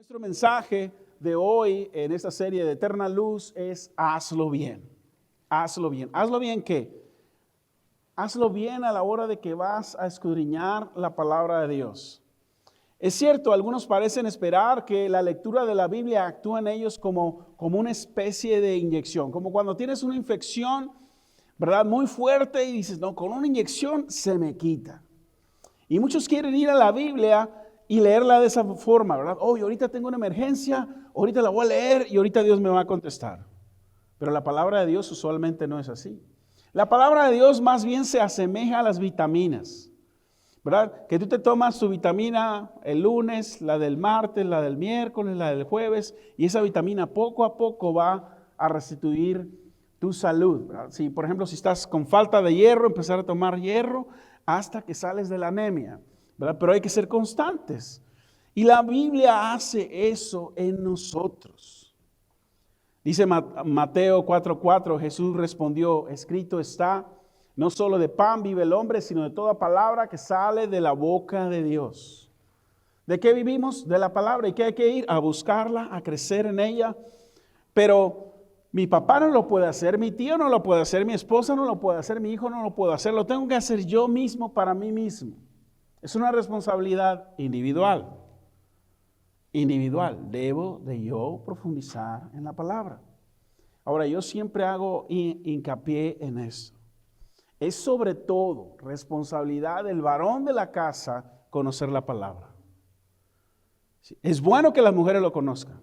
Nuestro mensaje de hoy en esta serie de Eterna Luz es hazlo bien. Hazlo bien. ¿Hazlo bien qué? Hazlo bien a la hora de que vas a escudriñar la palabra de Dios. Es cierto, algunos parecen esperar que la lectura de la Biblia actúe en ellos como una especie de inyección, como cuando tienes una infección, ¿verdad? Muy fuerte y dices, no, con una inyección se me quita. Y muchos quieren ir a la Biblia y leerla de esa forma, ¿verdad? Oh, y ahorita tengo una emergencia, ahorita la voy a leer y ahorita Dios me va a contestar. Pero la palabra de Dios usualmente no es así. La palabra de Dios más bien se asemeja a las vitaminas, ¿verdad? Que tú te tomas tu vitamina el lunes, la del martes, la del miércoles, la del jueves, y esa vitamina poco a poco va a restituir tu salud, ¿verdad? Si, por ejemplo, si estás con falta de hierro, empezar a tomar hierro hasta que sales de la anemia, ¿verdad? Pero hay que ser constantes. Y la Biblia hace eso en nosotros. Dice Mateo 4:4, Jesús respondió, escrito está, no solo de pan vive el hombre, sino de toda palabra que sale de la boca de Dios. ¿De qué vivimos? De la palabra. ¿Y qué hay que ir? A buscarla, a crecer en ella. Pero mi papá no lo puede hacer, mi tío no lo puede hacer, mi esposa no lo puede hacer, mi hijo no lo puede hacer. Lo tengo que hacer yo mismo para mí mismo. Es una responsabilidad individual. Individual. Debo de yo profundizar en la palabra. Ahora, yo siempre hago hincapié en esto. Es sobre todo responsabilidad del varón de la casa conocer la palabra. Es bueno que las mujeres lo conozcan,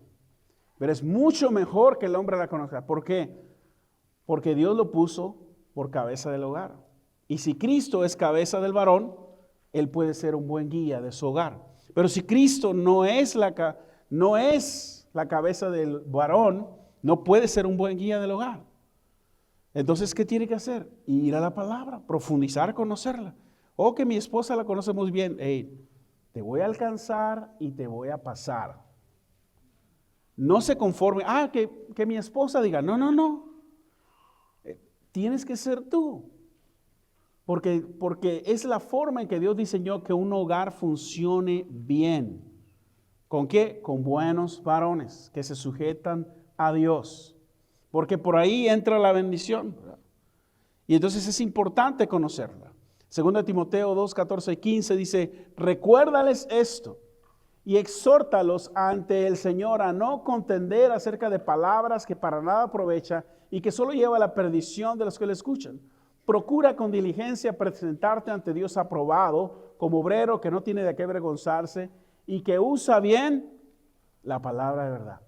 pero es mucho mejor que el hombre la conozca. ¿Por qué? Porque Dios lo puso por cabeza del hogar. Y si Cristo es cabeza del varón, él puede ser un buen guía de su hogar. Pero si Cristo no es la cabeza del varón, no puede ser un buen guía del hogar. Entonces, ¿qué tiene que hacer? Ir a la palabra, profundizar, conocerla. O que mi esposa la conoce muy bien. Hey, te voy a alcanzar y te voy a pasar. No se conforme. Que mi esposa diga, no. Tienes que ser tú. Porque es la forma en que Dios diseñó que un hogar funcione bien. ¿Con qué? Con buenos varones que se sujetan a Dios. Porque por ahí entra la bendición, ¿verdad? Y entonces es importante conocerla. 2 Timoteo 2, 14 y 15 dice, recuérdales esto y exhórtalos ante el Señor a no contender acerca de palabras que para nada aprovecha y que solo lleva a la perdición de los que le escuchan. Procura con diligencia presentarte ante Dios aprobado como obrero que no tiene de qué avergonzarse y que usa bien la palabra de verdad.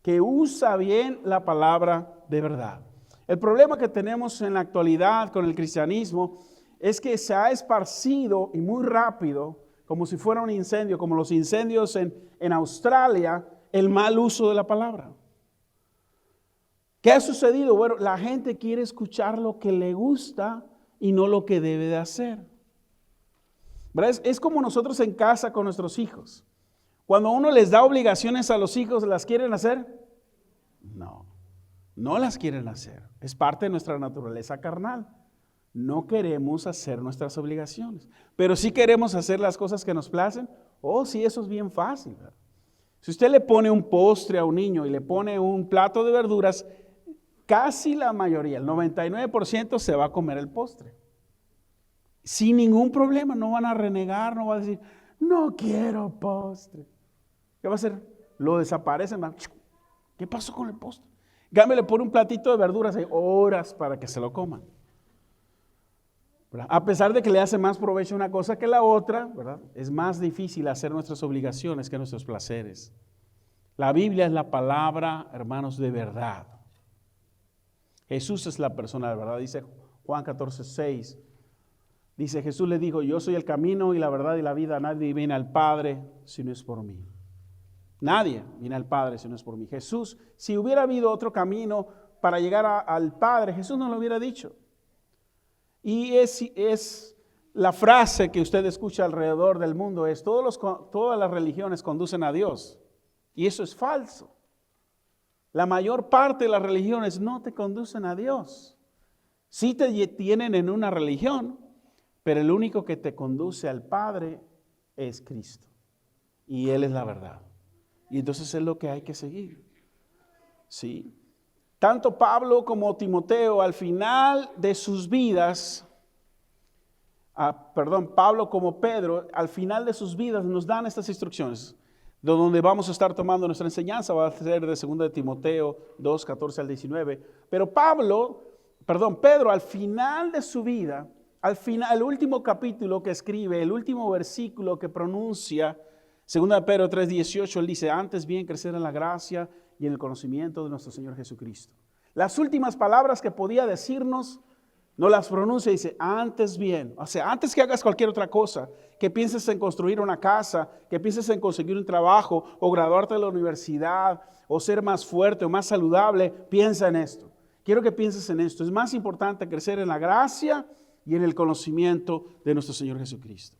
Que usa bien la palabra de verdad. El problema que tenemos en la actualidad con el cristianismo es que se ha esparcido y muy rápido, como si fuera un incendio, como los incendios en Australia, el mal uso de la palabra. ¿Qué ha sucedido? Bueno, la gente quiere escuchar lo que le gusta y no lo que debe de hacer. ¿Verdad? Es como nosotros en casa con nuestros hijos. Cuando uno les da obligaciones a los hijos, ¿las quieren hacer? No las quieren hacer. Es parte de nuestra naturaleza carnal. No queremos hacer nuestras obligaciones, pero sí queremos hacer las cosas que nos placen. Oh, sí, eso es bien fácil, ¿verdad? Si usted le pone un postre a un niño y le pone un plato de verduras, casi la mayoría, el 99% se va a comer el postre. Sin ningún problema, no van a renegar, no van a decir, no quiero postre. ¿Qué va a hacer? Lo desaparecen. ¿Qué pasó con el postre? En cambio, le pone un platito de verduras, hay horas para que se lo coman. ¿Verdad? A pesar de que le hace más provecho una cosa que la otra, ¿verdad? Es más difícil hacer nuestras obligaciones que nuestros placeres. La Biblia es la palabra, hermanos, de verdad. Jesús es la persona de verdad, dice Juan 14:6. Dice, Jesús le dijo, yo soy el camino y la verdad y la vida, nadie viene al Padre si no es por mí. Nadie viene al Padre si no es por mí. Jesús, si hubiera habido otro camino para llegar al Padre, Jesús no lo hubiera dicho. Y es la frase que usted escucha alrededor del mundo, es todas las religiones conducen a Dios. Y eso es falso. La mayor parte de las religiones no te conducen a Dios. Sí te tienen en una religión, pero el único que te conduce al Padre es Cristo. Y Él es la verdad. Y entonces es lo que hay que seguir. ¿Sí? Tanto Pablo como Timoteo al final de sus vidas, Pablo como Pedro, al final de sus vidas nos dan estas instrucciones. De donde vamos a estar tomando nuestra enseñanza va a ser de 2 de Timoteo 2, 14 al 19. Pero Pedro al final de su vida, al final, el último capítulo que escribe, el último versículo que pronuncia, 2 de Pedro 3, 18, él dice, antes bien crecer en la gracia y en el conocimiento de nuestro Señor Jesucristo. Las últimas palabras que podía decirnos, no las pronuncia y dice, antes bien, o sea, antes que hagas cualquier otra cosa, que pienses en construir una casa, que pienses en conseguir un trabajo, o graduarte de la universidad, o ser más fuerte o más saludable, piensa en esto. Quiero que pienses en esto. Es más importante crecer en la gracia y en el conocimiento de nuestro Señor Jesucristo.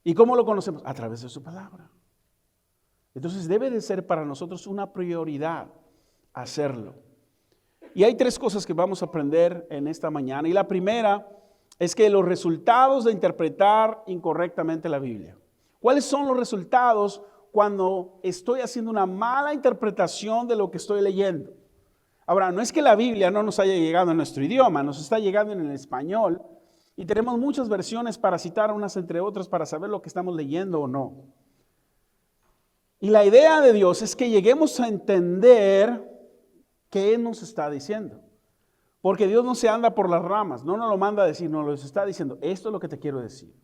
¿Y cómo lo conocemos? A través de su palabra. Entonces debe de ser para nosotros una prioridad hacerlo. Y hay 3 cosas que vamos a aprender en esta mañana. Y la primera es que los resultados de interpretar incorrectamente la Biblia. ¿Cuáles son los resultados cuando estoy haciendo una mala interpretación de lo que estoy leyendo? Ahora, no es que la Biblia no nos haya llegado en nuestro idioma, nos está llegando en el español. Y tenemos muchas versiones para citar unas entre otras para saber lo que estamos leyendo o no. Y la idea de Dios es que lleguemos a entender qué nos está diciendo. Porque Dios no se anda por las ramas, no nos lo manda a decir, nos lo está diciendo, esto es lo que te quiero decir.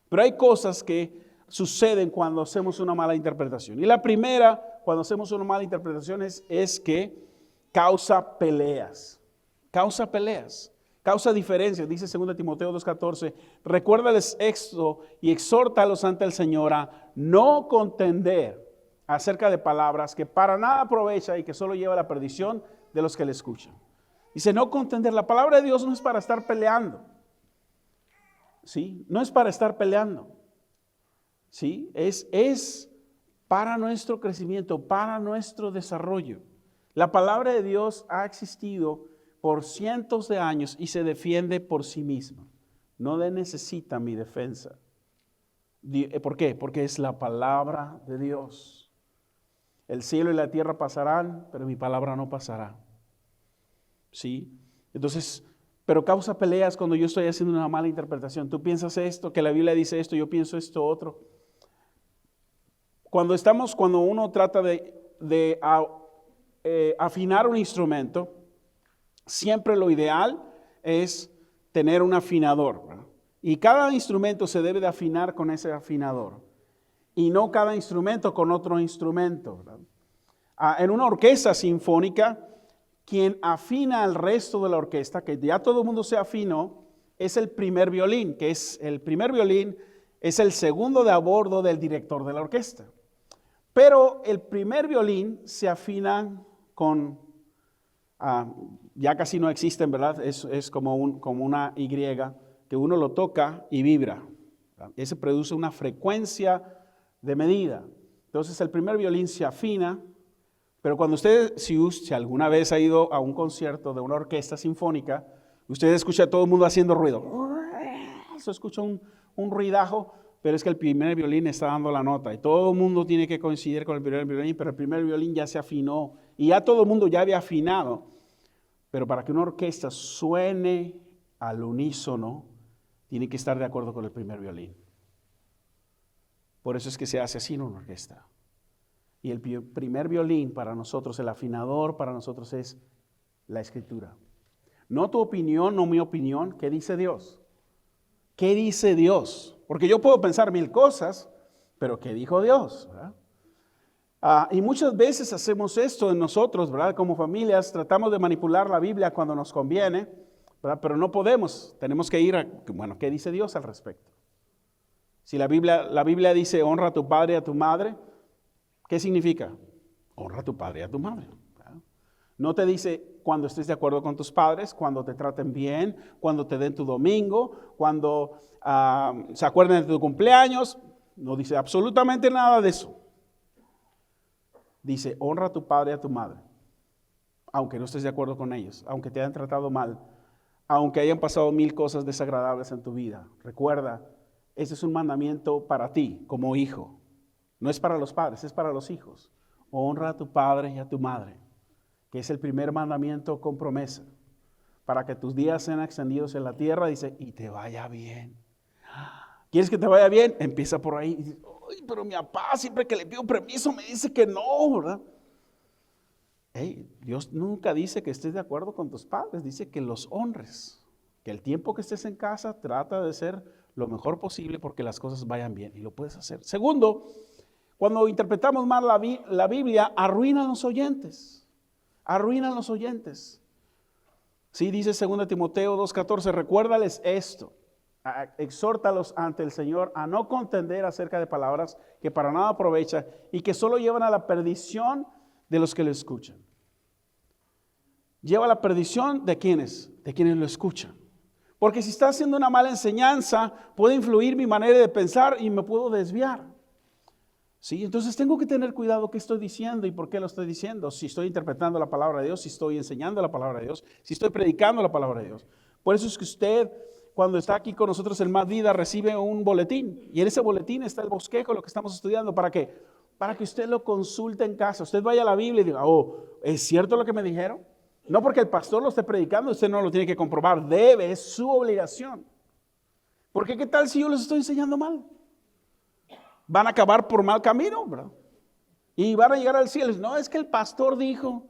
Pero hay cosas que suceden cuando hacemos una mala interpretación. Y la primera, cuando hacemos una mala interpretación es que causa peleas. Causa peleas. Causa diferencias, dice 2 Timoteo 2:14, recuérdales esto y exhórtalos ante el Señor a no contender acerca de palabras que para nada aprovecha y que solo lleva a la perdición de los que le escuchan. Dice, no contender, la palabra de Dios no es para estar peleando, ¿sí? No es para estar peleando, ¿sí? Es para nuestro crecimiento, para nuestro desarrollo. La palabra de Dios ha existido por cientos de años y se defiende por sí misma. No necesita mi defensa. ¿Por qué? Porque es la palabra de Dios. El cielo y la tierra pasarán, pero mi palabra no pasará. ¿Sí? Entonces, pero causa peleas cuando yo estoy haciendo una mala interpretación. Tú piensas esto, que la Biblia dice esto, yo pienso esto otro. Cuando uno trata de afinar un instrumento, siempre lo ideal es tener un afinador, ¿verdad? Y cada instrumento se debe de afinar con ese afinador. Y no cada instrumento con otro instrumento, ¿verdad? En una orquesta sinfónica, quien afina al resto de la orquesta, que ya todo el mundo se afinó, es el primer violín, es el segundo de a bordo del director de la orquesta. Pero el primer violín se afina con, ya casi no existen, ¿verdad? Es como una Y, que uno lo toca y vibra, ¿verdad? Ese produce una frecuencia de medida. Entonces el primer violín se afina, pero cuando si alguna vez ha ido a un concierto de una orquesta sinfónica, usted escucha a todo el mundo haciendo ruido. Se escucha un ruidajo, pero es que el primer violín está dando la nota y todo el mundo tiene que coincidir con el primer violín, pero el primer violín ya se afinó y ya todo el mundo ya había afinado. Pero para que una orquesta suene al unísono, tiene que estar de acuerdo con el primer violín. Por eso es que se hace así en una orquesta. Y el primer violín para nosotros, el afinador para nosotros es la Escritura. No tu opinión, no mi opinión. ¿Qué dice Dios? ¿Qué dice Dios? Porque yo puedo pensar 1000 cosas, pero ¿qué dijo Dios? ¿Verdad? Y muchas veces hacemos esto en nosotros, ¿verdad? Como familias tratamos de manipular la Biblia cuando nos conviene, ¿verdad? Pero no podemos. Tenemos que ir ¿qué dice Dios al respecto? Si la Biblia dice honra a tu padre y a tu madre, ¿qué significa? Honra a tu padre y a tu madre. ¿Verdad? No te dice cuando estés de acuerdo con tus padres, cuando te traten bien, cuando te den tu domingo, cuando se acuerden de tu cumpleaños. No dice absolutamente nada de eso. Dice, honra a tu padre y a tu madre, aunque no estés de acuerdo con ellos, aunque te hayan tratado mal, aunque hayan pasado 1000 cosas desagradables en tu vida. Recuerda, ese es un mandamiento para ti como hijo. No es para los padres, es para los hijos. Honra a tu padre y a tu madre, que es el primer mandamiento con promesa, para que tus días sean extendidos en la tierra, dice, y te vaya bien. ¿Quieres que te vaya bien? Empieza por ahí. Dice, "Ay, pero mi papá siempre que le pido permiso me dice que no, ¿verdad?" Hey, Dios nunca dice que estés de acuerdo con tus padres, dice que los honres, que el tiempo que estés en casa trata de ser lo mejor posible porque las cosas vayan bien y lo puedes hacer. Segundo, cuando interpretamos mal la Biblia, arruinan los oyentes, arruinan los oyentes. Sí, dice 2 Timoteo 2:14, recuérdales esto, exhórtalos ante el Señor a no contender acerca de palabras que para nada aprovechan y que solo llevan a la perdición de los que lo escuchan. Lleva a la perdición de quienes lo escuchan. Porque si está haciendo una mala enseñanza, puede influir mi manera de pensar y me puedo desviar. ¿Sí? Entonces tengo que tener cuidado qué estoy diciendo y por qué lo estoy diciendo. Si estoy interpretando la palabra de Dios, si estoy enseñando la palabra de Dios, si estoy predicando la palabra de Dios. Por eso es que usted, cuando está aquí con nosotros en Más Vida, recibe un boletín. Y en ese boletín está el bosquejo, lo que estamos estudiando. ¿Para qué? Para que usted lo consulte en casa. Usted vaya a la Biblia y diga, oh, ¿es cierto lo que me dijeron? No porque el pastor lo esté predicando, usted no lo tiene que comprobar. Debe, es su obligación. Porque ¿qué tal si yo les estoy enseñando mal? Van a acabar por mal camino, ¿verdad? Y van a llegar al cielo. No, es que el pastor dijo.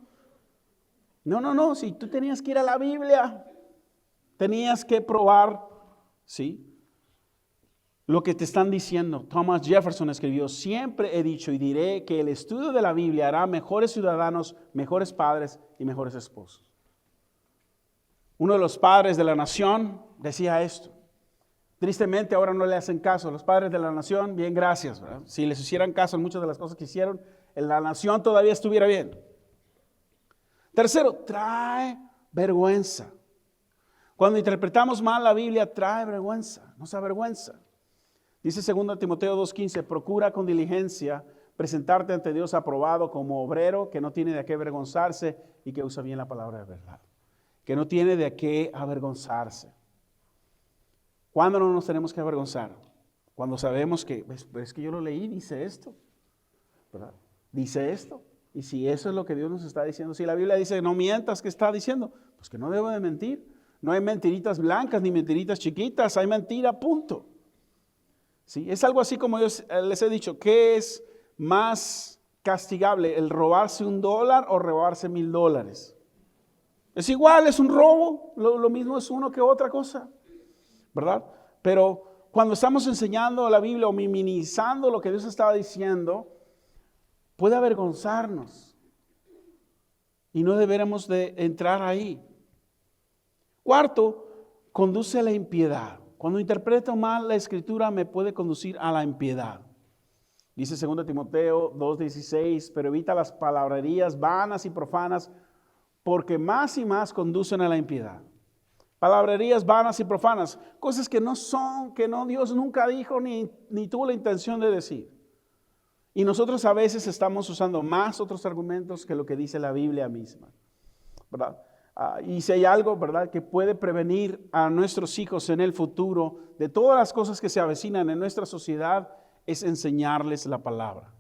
No, si tú tenías que ir a la Biblia, tenías que probar, ¿sí?, lo que te están diciendo. Thomas Jefferson escribió, siempre he dicho y diré que el estudio de la Biblia hará mejores ciudadanos, mejores padres y mejores esposos. Uno de los padres de la nación decía esto. Tristemente ahora no le hacen caso. Los padres de la nación, bien, gracias, ¿verdad? Si les hicieran caso en muchas de las cosas que hicieron, la nación todavía estuviera bien. Tercero, trae vergüenza. Cuando interpretamos mal la Biblia, trae vergüenza, nos avergüenza. Dice 2 Timoteo 2:15, procura con diligencia presentarte ante Dios aprobado como obrero que no tiene de qué avergonzarse y que usa bien la palabra de verdad. Que no tiene de qué avergonzarse. ¿Cuándo no nos tenemos que avergonzar? Cuando sabemos que, es que yo lo leí, dice esto, ¿verdad? Dice esto. Y si eso es lo que Dios nos está diciendo, si la Biblia dice no mientas, ¿qué está diciendo? Pues que no debo de mentir. No hay mentiritas blancas ni mentiritas chiquitas, hay mentira, punto. ¿Sí? Es algo así como yo les he dicho, ¿qué es más castigable? ¿El robarse $1 o robarse $1,000? Es igual, es un robo, lo mismo es uno que otra cosa, ¿verdad? Pero cuando estamos enseñando la Biblia o minimizando lo que Dios estaba diciendo, puede avergonzarnos y no deberíamos de entrar ahí. Cuarto, conduce a la impiedad. Cuando interpreto mal la Escritura me puede conducir a la impiedad. Dice 2 Timoteo 2:16, pero evita las palabrerías vanas y profanas, porque más y más conducen a la impiedad. Palabrerías vanas y profanas, cosas que no son, que no Dios nunca dijo ni tuvo la intención de decir. Y nosotros a veces estamos usando más otros argumentos que lo que dice la Biblia misma, ¿verdad? Y si hay algo, ¿verdad?, que puede prevenir a nuestros hijos en el futuro de todas las cosas que se avecinan en nuestra sociedad, es enseñarles la palabra.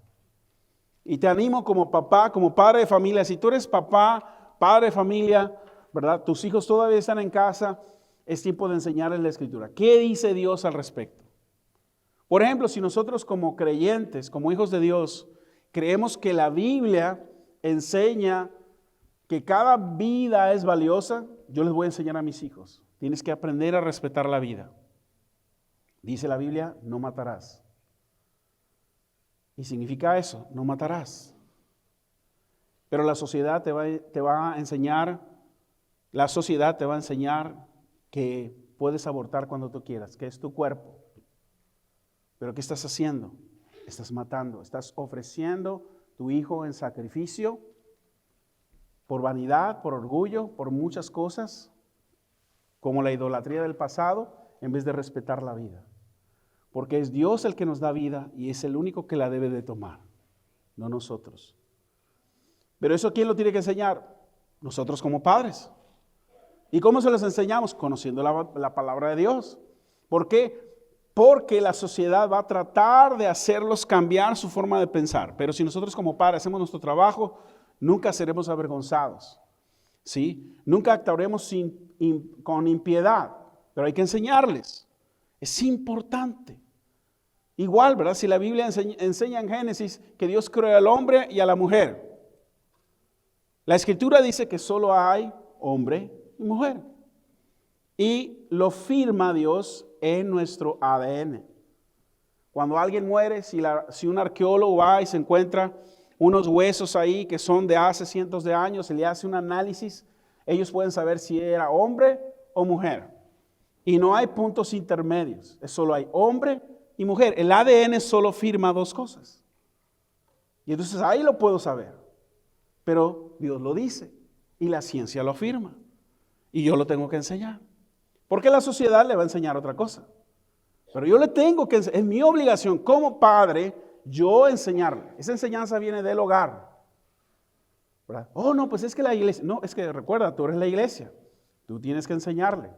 Y te animo como papá, como padre de familia, si tú eres papá, padre de familia, ¿verdad?, tus hijos todavía están en casa, es tiempo de enseñarles la Escritura. ¿Qué dice Dios al respecto? Por ejemplo, si nosotros como creyentes, como hijos de Dios, creemos que la Biblia enseña que cada vida es valiosa, yo les voy a enseñar a mis hijos. Tienes que aprender a respetar la vida. Dice la Biblia, no matarás. Y significa eso, no matarás. Pero la sociedad te va a enseñar, que puedes abortar cuando tú quieras, que es tu cuerpo. Pero ¿qué estás haciendo? Estás matando, estás ofreciendo tu hijo en sacrificio por vanidad, por orgullo, por muchas cosas, como la idolatría del pasado, en vez de respetar la vida. Porque es Dios el que nos da vida y es el único que la debe de tomar, no nosotros. Pero eso, ¿quién lo tiene que enseñar? Nosotros como padres. ¿Y cómo se los enseñamos? Conociendo la palabra de Dios. ¿Por qué? porque la sociedad va a tratar de hacerlos cambiar su forma de pensar. Pero si nosotros como padres hacemos nuestro trabajo, nunca seremos avergonzados, ¿sí? Nunca actuaremos con impiedad, pero hay que enseñarles. Es importante. Igual, ¿verdad? Si la Biblia enseña en Génesis que Dios creó al hombre y a la mujer. La Escritura dice que solo hay hombre y mujer. Y lo firma Dios en nuestro ADN. Cuando alguien muere, si un arqueólogo va y se encuentra unos huesos ahí que son de hace cientos de años, se le hace un análisis, ellos pueden saber si era hombre o mujer. Y no hay puntos intermedios, solo hay hombre y mujer. El ADN solo firma dos cosas. Y entonces ahí lo puedo saber. Pero Dios lo dice y la ciencia lo afirma. Y yo lo tengo que enseñar. Porque la sociedad le va a enseñar otra cosa. Pero yo le tengo que enseñar. Es mi obligación como padre, yo enseñarle. Esa enseñanza viene del hogar. ¿Verdad? Oh, no, pues es que la iglesia. No, es que recuerda, tú eres la iglesia. Tú tienes que enseñarle.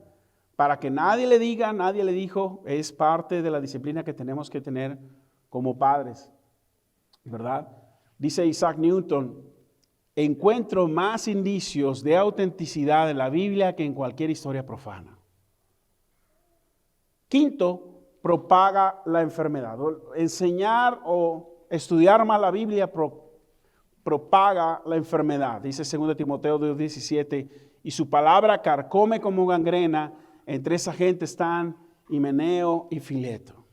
Para que nadie le diga, nadie le dijo, es parte de la disciplina que tenemos que tener como padres. ¿Verdad? Dice Isaac Newton, encuentro más indicios de autenticidad en la Biblia que en cualquier historia profana. Quinto, propaga la enfermedad. Enseñar o estudiar mal la Biblia propaga la enfermedad. Dice 2 Timoteo 2:17, y su palabra carcome como gangrena. Entre esa gente están Himeneo y Fileto.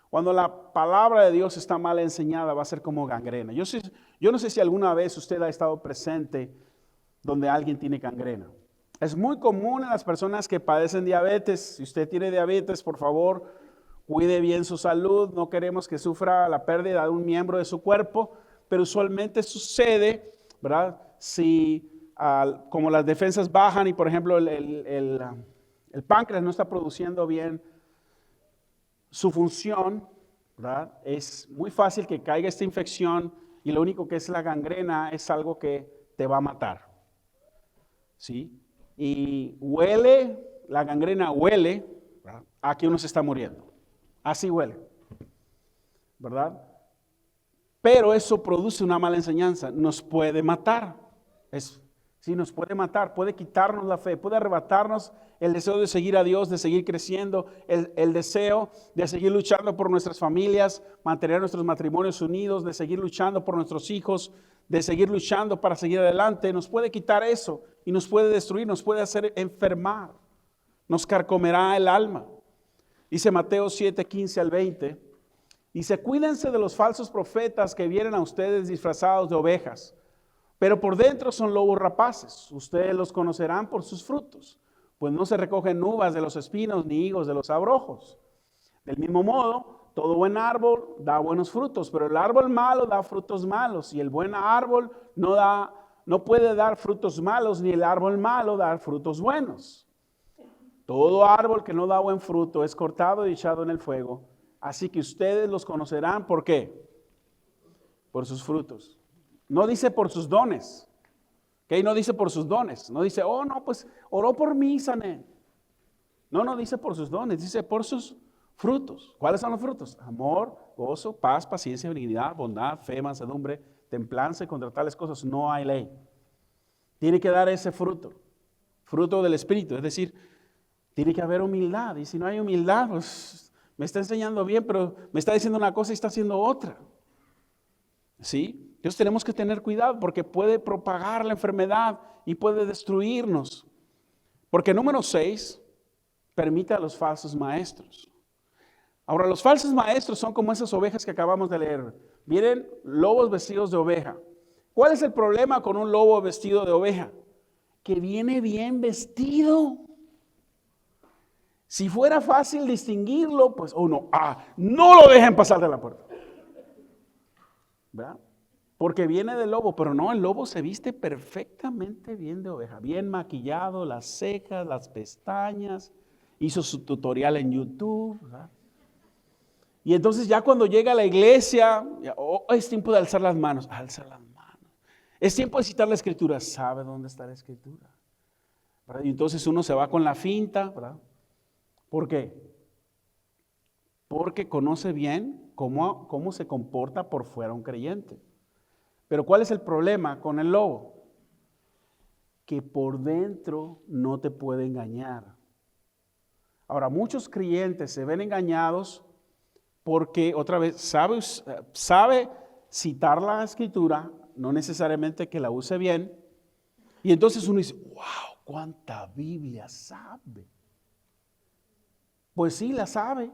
Cuando la palabra de Dios está mal enseñada, va a ser como gangrena. Yo no sé si alguna vez usted ha estado presente donde alguien tiene gangrena. Es muy común en las personas que padecen diabetes. Si usted tiene diabetes, por favor, cuide bien su salud. No queremos que sufra la pérdida de un miembro de su cuerpo, pero usualmente sucede, ¿verdad? Si como las defensas bajan y, por ejemplo, el páncreas no está produciendo bien su función, ¿verdad? Es muy fácil que caiga esta infección y lo único que es la gangrena es algo que te va a matar, ¿sí? Y la gangrena huele, ¿verdad?, a que uno se está muriendo. Así huele, ¿verdad? Pero eso produce una mala enseñanza, nos puede matar. Sí, nos puede matar, puede quitarnos la fe, puede arrebatarnos el deseo de seguir a Dios, de seguir creciendo, el deseo de seguir luchando por nuestras familias, mantener nuestros matrimonios unidos, de seguir luchando por nuestros hijos, de seguir luchando para seguir adelante. Nos puede quitar eso y nos puede destruir, nos puede hacer enfermar, nos carcomerá el alma. Dice Mateo 7:15-20, dice, cuídense de los falsos profetas que vienen a ustedes disfrazados de ovejas, pero por dentro son lobos rapaces. Ustedes los conocerán por sus frutos, pues no se recogen uvas de los espinos ni higos de los abrojos. Del mismo modo, todo buen árbol da buenos frutos, pero el árbol malo da frutos malos, y el buen árbol no puede dar frutos malos, ni el árbol malo dar frutos buenos. Todo árbol que no da buen fruto es cortado y echado en el fuego. Así que ustedes los conocerán, ¿por qué? Por sus frutos. No dice por sus dones. ¿Okay? No dice por sus dones. No dice, oh no, pues oró por mí, sané. No dice por sus dones, dice por sus frutos. ¿Cuáles son los frutos? Amor, gozo, paz, paciencia, benignidad, bondad, fe, mansedumbre, templanza, y contra tales cosas no hay ley. Tiene que dar ese fruto, fruto del Espíritu, es decir, tiene que haber humildad. Y si no hay humildad, pues me está enseñando bien, pero me está diciendo una cosa y está haciendo otra. ¿Sí? Entonces tenemos que tener cuidado porque puede propagar la enfermedad y puede destruirnos. Porque número 6, permite a los falsos maestros. Ahora, los falsos maestros son como esas ovejas que acabamos de leer. Vienen lobos vestidos de oveja. ¿Cuál es el problema con un lobo vestido de oveja? Que viene bien vestido. Si fuera fácil distinguirlo, pues no lo dejen pasar de la puerta. ¿Verdad? Porque viene del lobo, pero no, el lobo se viste perfectamente bien de oveja, bien maquillado, las cejas, las pestañas, hizo su tutorial en YouTube, ¿verdad? Y entonces ya cuando llega a la iglesia, es tiempo de alzar las manos, alza las manos. Es tiempo de citar la escritura, sabe dónde está la escritura, ¿verdad? Y entonces uno se va con la finta, ¿verdad? ¿Por qué? porque conoce bien cómo se comporta por fuera un creyente. Pero ¿cuál es el problema con el lobo? Que por dentro no te puede engañar. Ahora, muchos creyentes se ven engañados porque, otra vez, sabe citar la escritura, no necesariamente que la use bien, y entonces uno dice, wow, cuánta Biblia sabe. Pues sí, la sabe,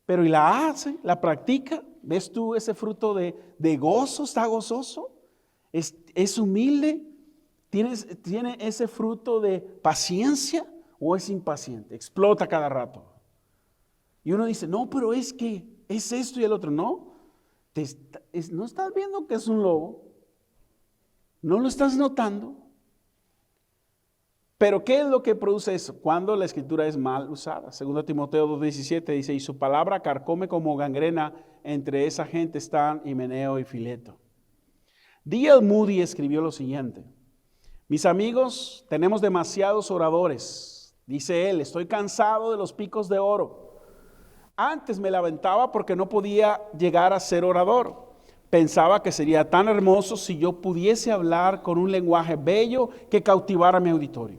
pero ¿y la hace? ¿La practica? ¿Ves tú ese fruto de gozo? ¿Está gozoso? ¿Es humilde? ¿Tiene ese fruto de paciencia o es impaciente? Explota cada rato. Y uno dice, no, pero es que es esto y el otro. No, no estás viendo que es un lobo. No lo estás notando. Pero ¿qué es lo que produce eso? Cuando la escritura es mal usada. 2 Timoteo 2:17 dice, y su palabra carcome como gangrena, entre esa gente están Himeneo y Fileto. D.L. Moody escribió lo siguiente: mis amigos, tenemos demasiados oradores. Dice él, estoy cansado de los picos de oro. Antes me lamentaba porque no podía llegar a ser orador. Pensaba que sería tan hermoso si yo pudiese hablar con un lenguaje bello que cautivara a mi auditorio.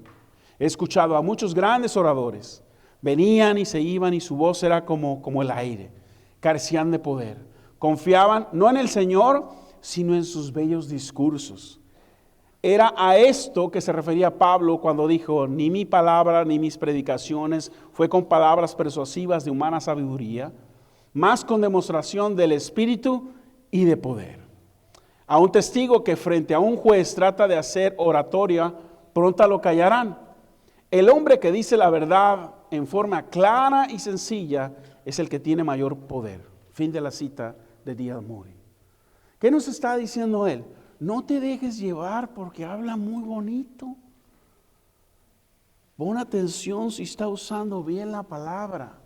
He escuchado a muchos grandes oradores. Venían y se iban y su voz era como el aire. Carecían de poder. Confiaban no en el Señor, sino en sus bellos discursos. Era a esto que se refería Pablo cuando dijo, ni mi palabra ni mis predicaciones fue con palabras persuasivas de humana sabiduría, más con demostración del Espíritu y de poder. A un testigo que frente a un juez trata de hacer oratoria, pronto lo callarán. El hombre que dice la verdad en forma clara y sencilla es el que tiene mayor poder. Fin de la cita de D.L. Moody. ¿Qué nos está diciendo él? No te dejes llevar porque habla muy bonito. Pon atención si está usando bien la palabra.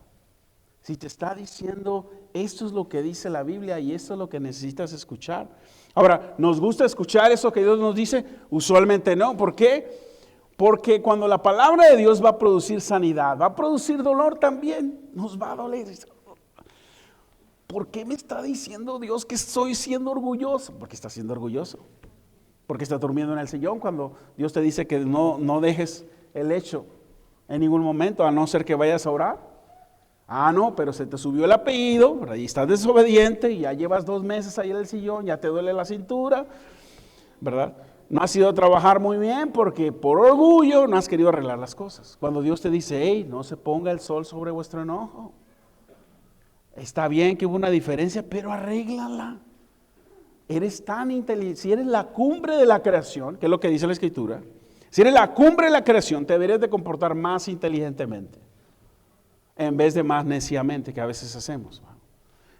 Si te está diciendo, esto es lo que dice la Biblia y esto es lo que necesitas escuchar. Ahora, ¿nos gusta escuchar eso que Dios nos dice? Usualmente no. ¿Por qué? Porque cuando la palabra de Dios va a producir sanidad, va a producir dolor también, nos va a doler. ¿Por qué me está diciendo Dios que estoy siendo orgulloso? Porque está siendo orgulloso. Porque está durmiendo en el sillón cuando Dios te dice que no dejes el lecho en ningún momento, a no ser que vayas a orar. Ah, no, pero se te subió el apellido, y estás desobediente, y ya llevas 2 meses ahí en el sillón, ya te duele la cintura, ¿verdad? No has ido a trabajar muy bien porque por orgullo no has querido arreglar las cosas. Cuando Dios te dice, hey, no se ponga el sol sobre vuestro enojo. Está bien que hubo una diferencia, pero arréglala. Eres tan inteligente, si eres la cumbre de la creación, que es lo que dice la Escritura, si eres la cumbre de la creación, te deberías de comportar más inteligentemente, en vez de más neciamente que a veces hacemos.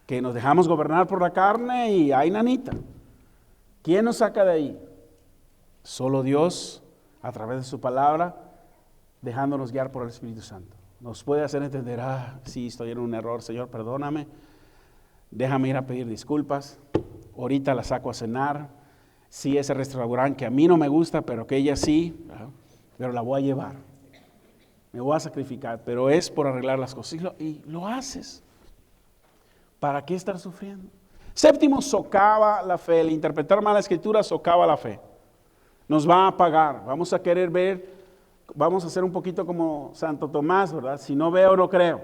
Que nos dejamos gobernar por la carne y ay, nanita. ¿Quién nos saca de ahí? Solo Dios, a través de su palabra, dejándonos guiar por el Espíritu Santo. Nos puede hacer entender, sí, estoy en un error, Señor, perdóname. Déjame ir a pedir disculpas. Ahorita la saco a cenar. Sí, ese restaurante que a mí no me gusta, pero que ella sí, pero la voy a llevar. Me voy a sacrificar, pero es por arreglar las cosas. Y lo haces. ¿Para qué estar sufriendo? Séptimo, socava la fe. El interpretar mal la Escritura socava la fe. Nos va a apagar. Vamos a querer ver, vamos a hacer un poquito como Santo Tomás, ¿verdad? Si no veo, no creo.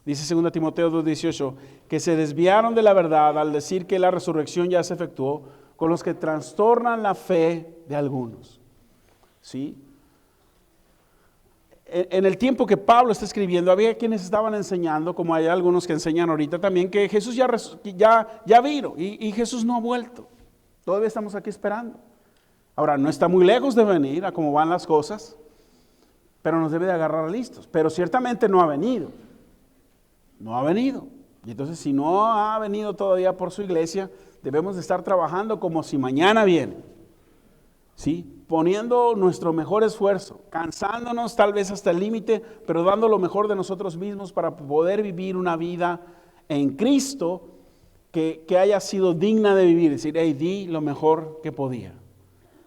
Dice 2 Timoteo 2:18, que se desviaron de la verdad al decir que la resurrección ya se efectuó, con los que trastornan la fe de algunos. ¿Sí? En el tiempo que Pablo está escribiendo, había quienes estaban enseñando, como hay algunos que enseñan ahorita también, que Jesús ya vino y Jesús no ha vuelto. Todavía estamos aquí esperando. Ahora, no está muy lejos de venir a cómo van las cosas, pero nos debe de agarrar listos. Pero ciertamente no ha venido. No ha venido. Y entonces, si no ha venido todavía por su iglesia, debemos de estar trabajando como si mañana viene. ¿Sí? Poniendo nuestro mejor esfuerzo, cansándonos tal vez hasta el límite, pero dando lo mejor de nosotros mismos para poder vivir una vida en Cristo que haya sido digna de vivir. Es decir, hey, di lo mejor que podía.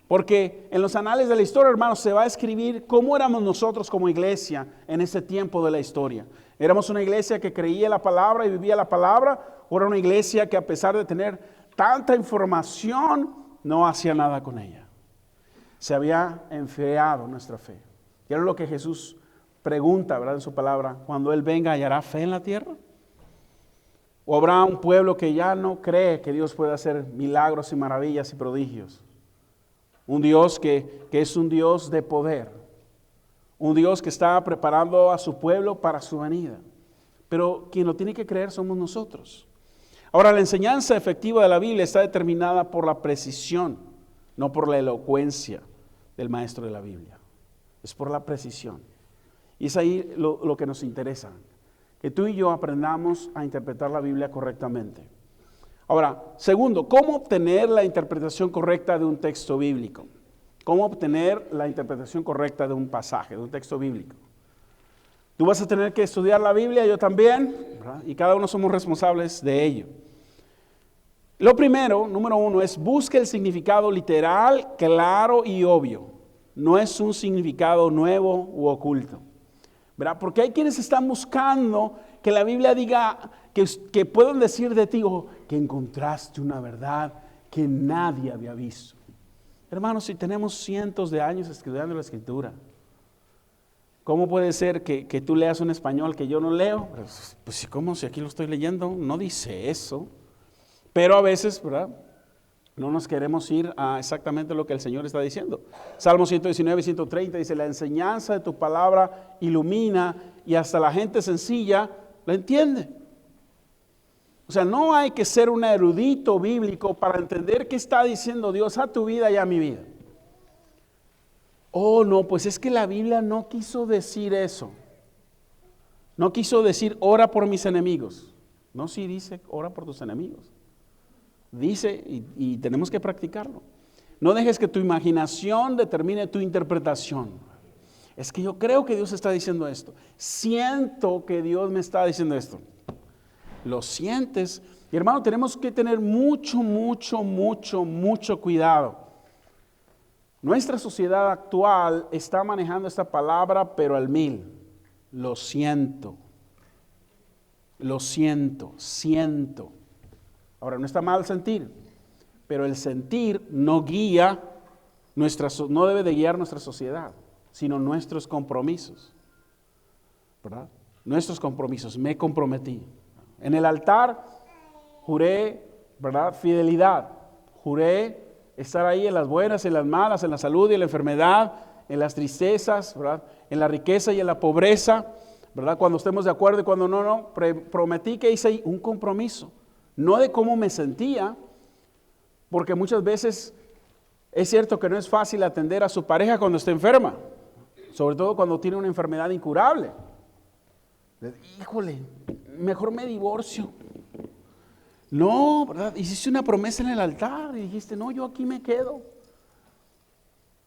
Porque en los anales de la historia, hermanos, se va a escribir cómo éramos nosotros como iglesia en ese tiempo de la historia. ¿Éramos una iglesia que creía la palabra y vivía la palabra? ¿O era una iglesia que a pesar de tener tanta información, no hacía nada con ella? Se había enfriado nuestra fe. Y era lo que Jesús pregunta, ¿verdad? En su palabra, cuando Él venga, ¿hallará fe en la tierra? ¿O habrá un pueblo que ya no cree que Dios puede hacer milagros y maravillas y prodigios? Un Dios que es un Dios de poder. Un Dios que está preparando a su pueblo para su venida. Pero quien lo tiene que creer somos nosotros. Ahora, la enseñanza efectiva de la Biblia está determinada por la precisión, no por la elocuencia del maestro de la Biblia. Es por la precisión. Y es ahí lo que nos interesa, que tú y yo aprendamos a interpretar la Biblia correctamente. Ahora, segundo, ¿cómo obtener la interpretación correcta de un texto bíblico? ¿Cómo obtener la interpretación correcta de un pasaje, de un texto bíblico? Tú vas a tener que estudiar la Biblia, yo también, ¿verdad? Y cada uno somos responsables de ello. Lo primero, número uno, es busque el significado literal, claro y obvio. No es un significado nuevo u oculto, ¿verdad? Porque hay quienes están buscando que la Biblia diga, que puedan decir de ti, oh, que encontraste una verdad que nadie había visto. Hermanos, si tenemos cientos de años estudiando la Escritura, ¿cómo puede ser que tú leas un español que yo no leo? Pues ¿cómo? Si aquí lo estoy leyendo, no dice eso. Pero a veces, ¿verdad? No nos queremos ir a exactamente lo que el Señor está diciendo. Salmo 119 y 130 dice, la enseñanza de tu palabra ilumina y hasta la gente sencilla la entiende. O sea, no hay que ser un erudito bíblico para entender qué está diciendo Dios a tu vida y a mi vida. Oh, no, pues es que la Biblia no quiso decir eso. No quiso decir, ora por mis enemigos. No, sí dice, ora por tus enemigos. Dice, y tenemos que practicarlo. No dejes que tu imaginación determine tu interpretación. Es que yo creo que Dios está diciendo esto. Siento que Dios me está diciendo esto. Lo sientes. Y hermano, tenemos que tener mucho cuidado. Nuestra sociedad actual está manejando esta palabra, pero al 1000. Lo siento. Lo siento, siento. Ahora, no está mal sentir, pero el sentir no guía no debe de guiar nuestra sociedad, sino nuestros compromisos, ¿verdad? Nuestros compromisos, me comprometí. En el altar juré, ¿verdad? Fidelidad, juré estar ahí en las buenas, en las malas, en la salud y en la enfermedad, en las tristezas, ¿verdad? En la riqueza y en la pobreza, ¿verdad? Cuando estemos de acuerdo y cuando no, prometí que hice ahí un compromiso. No de cómo me sentía, porque muchas veces es cierto que no es fácil atender a su pareja cuando está enferma, sobre todo cuando tiene una enfermedad incurable. Híjole, mejor me divorcio. No, ¿verdad? Hiciste una promesa en el altar y dijiste, no, yo aquí me quedo.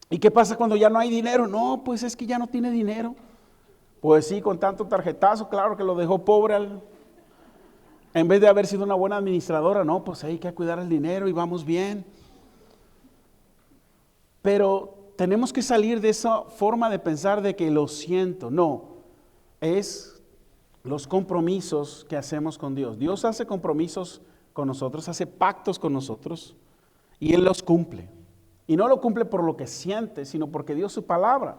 ¿Y qué pasa cuando ya no hay dinero? No, pues es que ya no tiene dinero. Pues sí, con tanto tarjetazo, claro que lo dejó pobre en vez de haber sido una buena administradora. No, pues hay que cuidar el dinero y vamos bien. Pero tenemos que salir de esa forma de pensar de que lo siento. No, es los compromisos que hacemos con Dios. Dios hace compromisos con nosotros, hace pactos con nosotros y Él los cumple. Y no lo cumple por lo que siente, sino porque dio su palabra.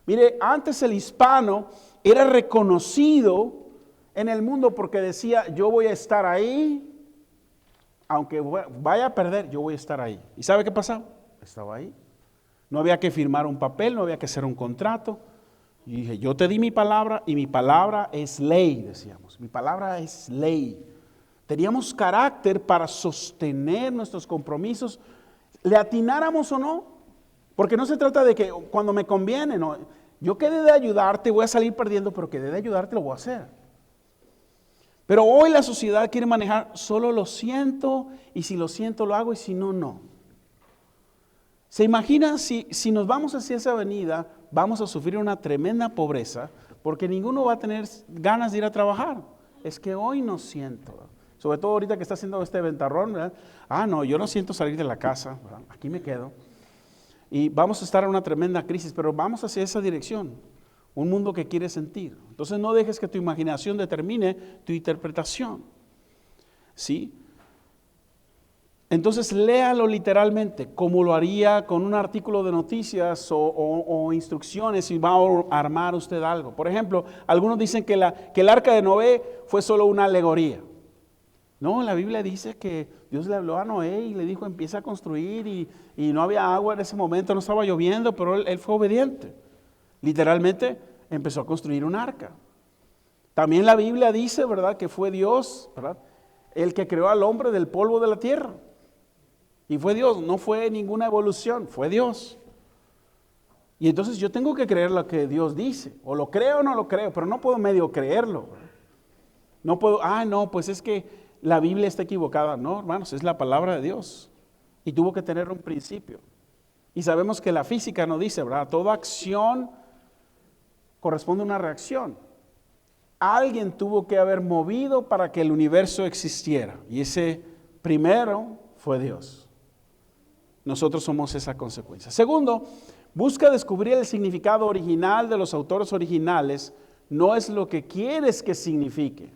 Mire, antes el hispano era reconocido en el mundo porque decía, yo voy a estar ahí, aunque vaya a perder, yo voy a estar ahí. ¿Y sabe qué pasaba? Estaba ahí. No había que firmar un papel, no había que hacer un contrato. Y dije, yo te di mi palabra y mi palabra es ley, decíamos. Mi palabra es ley. Teníamos carácter para sostener nuestros compromisos, le atináramos o no. Porque no se trata de que cuando me conviene, no. Yo quedé de ayudarte, voy a salir perdiendo, pero quedé de ayudarte, lo voy a hacer. Pero hoy la sociedad quiere manejar, solo lo siento, y si lo siento lo hago, y si no, no. ¿Se imagina si nos vamos hacia esa avenida, vamos a sufrir una tremenda pobreza, porque ninguno va a tener ganas de ir a trabajar? Es que hoy no siento, sobre todo ahorita que está haciendo este ventarrón, ¿verdad? No, yo no siento salir de la casa, ¿verdad? Aquí me quedo. y vamos a estar en una tremenda crisis, pero vamos hacia esa dirección, un mundo que quiere sentir. Entonces no dejes que tu imaginación determine tu interpretación, ¿sí? Entonces léalo literalmente, como lo haría con un artículo de noticias o instrucciones si va a armar usted algo. Por ejemplo, algunos dicen que el arca de Noé fue solo una alegoría. No, la Biblia dice que Dios le habló a Noé y le dijo empieza a construir y no había agua en ese momento, no estaba lloviendo, pero él fue obediente. Literalmente empezó a construir un arca. También la Biblia dice, ¿verdad?, que fue Dios, ¿verdad?, el que creó al hombre del polvo de la tierra. Y fue Dios, no fue ninguna evolución, fue Dios. Y entonces yo tengo que creer lo que Dios dice, o lo creo o no lo creo, pero no puedo medio creerlo. No puedo, no, pues es que la Biblia está equivocada. No, hermanos, es la palabra de Dios. Y tuvo que tener un principio. Y sabemos que la física nos dice, ¿verdad? Toda acción corresponde a una reacción. Alguien tuvo que haber movido para que el universo existiera. Y ese primero fue Dios. Nosotros somos esa consecuencia. Segundo, busca descubrir el significado original de los autores originales. No es lo que quieres que signifique,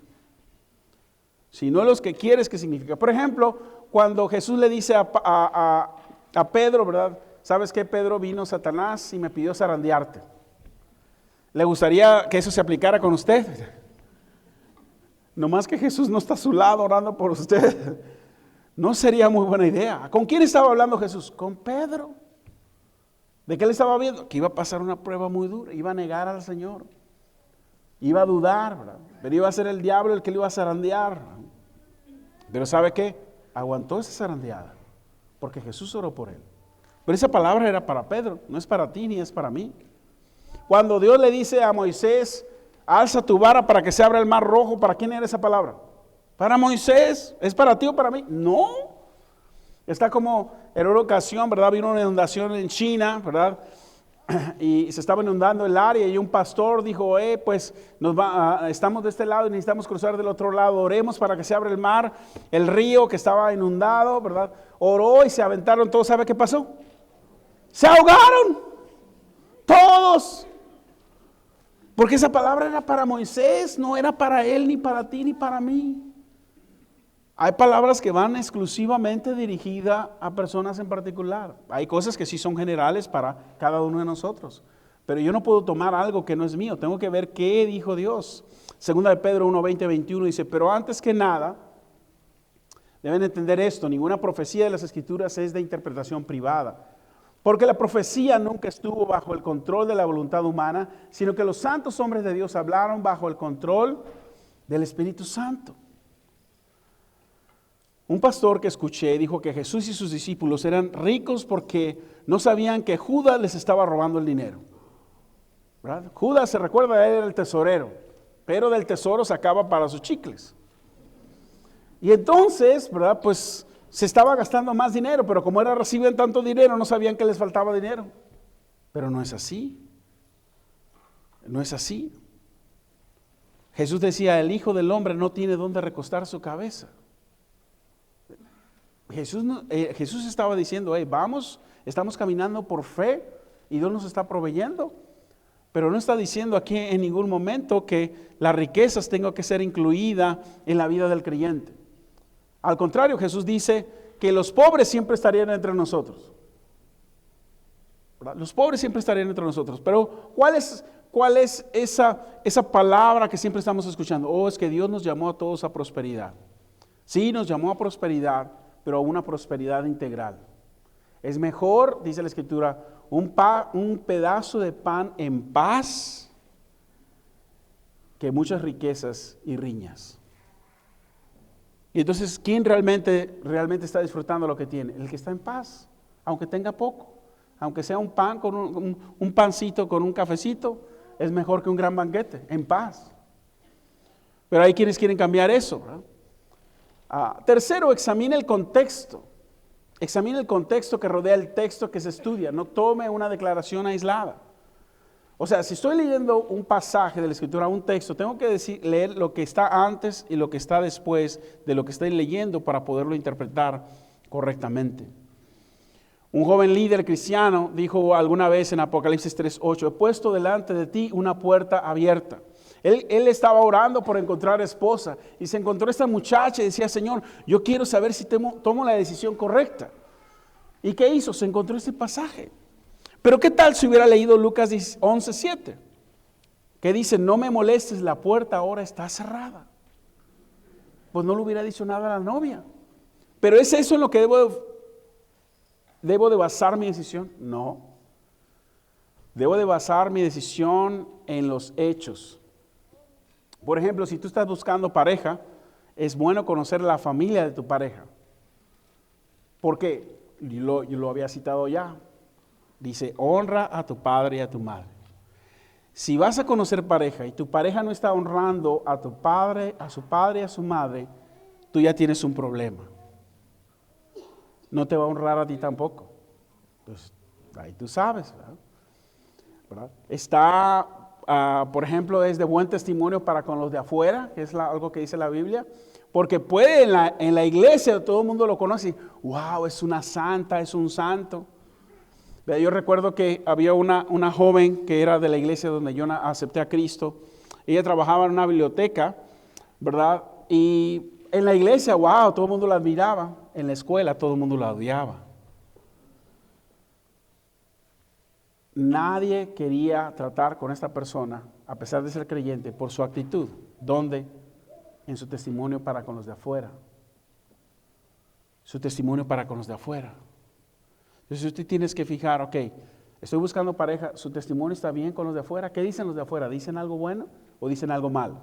sino los que quieres que signifique. Por ejemplo, cuando Jesús le dice a Pedro, ¿verdad? ¿Sabes qué, Pedro? Vino Satanás y me pidió zarandearte. ¿Le gustaría que eso se aplicara con usted? Nomás que Jesús no está a su lado orando por usted. No sería muy buena idea. ¿Con quién estaba hablando Jesús? Con Pedro. ¿De qué le estaba viendo? Que iba a pasar una prueba muy dura. Iba a negar al Señor. Iba a dudar, ¿verdad? Pero iba a ser el diablo el que le iba a zarandear. Pero ¿sabe qué? Aguantó esa zarandeada. Porque Jesús oró por él. Pero esa palabra era para Pedro. No es para ti ni es para mí. Cuando Dios le dice a Moisés, alza tu vara para que se abra el mar rojo, ¿para quién era esa palabra? Para Moisés. ¿Es para ti o para mí? No. Está como en una ocasión, ¿verdad? Vino una inundación en China, ¿verdad? Y se estaba inundando el área y un pastor dijo, pues estamos de este lado y necesitamos cruzar del otro lado. Oremos para que se abra el mar, el río que estaba inundado, ¿verdad? Oró y se aventaron todos. ¿Sabe qué pasó? Se ahogaron. Todos. Porque esa palabra era para Moisés, no era para él, ni para ti, ni para mí. Hay palabras que van exclusivamente dirigidas a personas en particular. Hay cosas que sí son generales para cada uno de nosotros. Pero yo no puedo tomar algo que no es mío. Tengo que ver qué dijo Dios. Segunda de Pedro 1, 20, 21 dice, pero antes que nada, deben entender esto, ninguna profecía de las Escrituras es de interpretación privada. Porque la profecía nunca estuvo bajo el control de la voluntad humana, sino que los santos hombres de Dios hablaron bajo el control del Espíritu Santo. Un pastor que escuché dijo que Jesús y sus discípulos eran ricos porque no sabían que Judas les estaba robando el dinero. ¿Verdad? Judas, se recuerda, él era el tesorero, pero del tesoro sacaba para sus chicles. Y entonces, ¿verdad? Pues se estaba gastando más dinero, pero como recibían tanto dinero, no sabían que les faltaba dinero. Pero no es así. No es así. Jesús decía, el Hijo del Hombre no tiene dónde recostar su cabeza. Jesús estaba diciendo, vamos, estamos caminando por fe y Dios nos está proveyendo. Pero no está diciendo aquí en ningún momento que las riquezas tengan que ser incluidas en la vida del creyente. Al contrario, Jesús dice que los pobres siempre estarían entre nosotros. ¿Verdad? Los pobres siempre estarían entre nosotros. Pero ¿cuál es esa palabra que siempre estamos escuchando? Es que Dios nos llamó a todos a prosperidad. Sí, nos llamó a prosperidad, pero a una prosperidad integral. Es mejor, dice la Escritura, un pedazo de pan en paz que muchas riquezas y riñas. Y entonces, ¿quién realmente está disfrutando lo que tiene? El que está en paz, aunque tenga poco. Aunque sea un pan con un pancito con un cafecito, es mejor que un gran banquete, en paz. Pero hay quienes quieren cambiar eso, ¿verdad? Tercero, examine el contexto. Examine el contexto que rodea el texto que se estudia. No tome una declaración aislada. O sea, si estoy leyendo un pasaje de la Escritura, un texto, tengo que leer lo que está antes y lo que está después de lo que estoy leyendo para poderlo interpretar correctamente. Un joven líder cristiano dijo alguna vez en Apocalipsis 3:8, he puesto delante de ti una puerta abierta. Él estaba orando por encontrar esposa y se encontró esta muchacha y decía, Señor, yo quiero saber si tomo la decisión correcta. ¿Y qué hizo? Se encontró este pasaje. Pero ¿qué tal si hubiera leído Lucas 11:7? Que dice, no me molestes, la puerta ahora está cerrada. Pues no le hubiera dicho nada a la novia. Pero ¿es eso en lo que debo de basar mi decisión? No. Debo de basar mi decisión en los hechos. Por ejemplo, si tú estás buscando pareja, es bueno conocer la familia de tu pareja. Porque yo lo había citado ya. Dice, honra a tu padre y a tu madre. Si vas a conocer pareja y tu pareja no está honrando a tu padre, a su padre y a su madre, tú ya tienes un problema. No te va a honrar a ti tampoco. Pues ahí tú sabes, ¿verdad? Está, por ejemplo, es de buen testimonio para con los de afuera, que es algo que dice la Biblia, porque puede en la iglesia todo el mundo lo conoce, wow, es una santa, es un santo. Yo recuerdo que había una joven que era de la iglesia donde yo acepté a Cristo. Ella trabajaba en una biblioteca, ¿verdad? Y en la iglesia, wow, todo el mundo la admiraba. En la escuela todo el mundo la odiaba. Nadie quería tratar con esta persona, a pesar de ser creyente, por su actitud. ¿Dónde? En su testimonio para con los de afuera. Su testimonio para con los de afuera. Entonces usted tienes que fijar, ok, estoy buscando pareja, su testimonio está bien con los de afuera. ¿Qué dicen los de afuera? ¿Dicen algo bueno o dicen algo malo?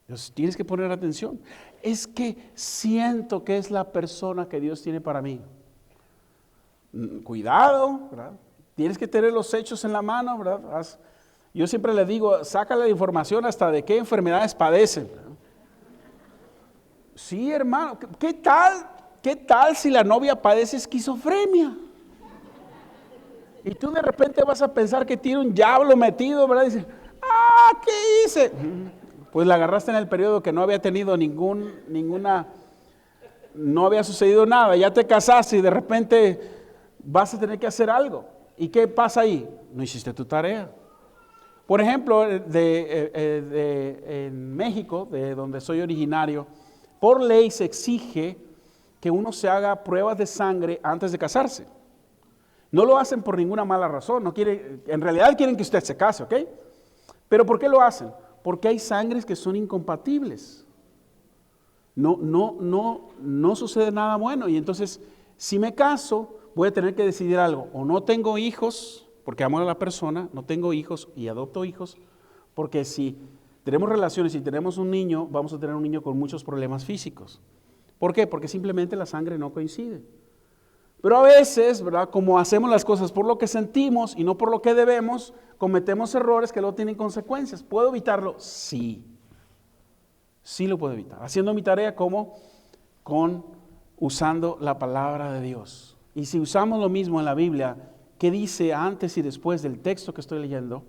Entonces tienes que poner atención. Es que siento que es la persona que Dios tiene para mí. Cuidado, ¿verdad? Tienes que tener los hechos en la mano, ¿verdad? Yo siempre le digo, sácale la información hasta de qué enfermedades padecen. ¿Verdad? Sí, hermano, ¿qué tal si la novia padece esquizofrenia? Y tú de repente vas a pensar que tiene un diablo metido, ¿verdad? Y dices, ¿qué hice? Pues la agarraste en el periodo que no había tenido no había sucedido nada, ya te casaste y de repente vas a tener que hacer algo. ¿Y qué pasa ahí? No hiciste tu tarea. Por ejemplo, en México, de donde soy originario, por ley se exige que uno se haga pruebas de sangre antes de casarse. No lo hacen por ninguna mala razón, en realidad quieren que usted se case, ¿ok? Pero ¿por qué lo hacen? Porque hay sangres que son incompatibles. No sucede nada bueno. Y entonces, si me caso, voy a tener que decidir algo. O no tengo hijos, porque amo a la persona, no tengo hijos y adopto hijos, porque si tenemos relaciones y tenemos un niño, vamos a tener un niño con muchos problemas físicos. ¿Por qué? Porque simplemente la sangre no coincide. Pero a veces, ¿verdad? Como hacemos las cosas por lo que sentimos y no por lo que debemos, cometemos errores que luego tienen consecuencias. ¿Puedo evitarlo? Sí. Sí lo puedo evitar. Haciendo mi tarea como usando la palabra de Dios. Y si usamos lo mismo en la Biblia, ¿qué dice antes y después del texto que estoy leyendo?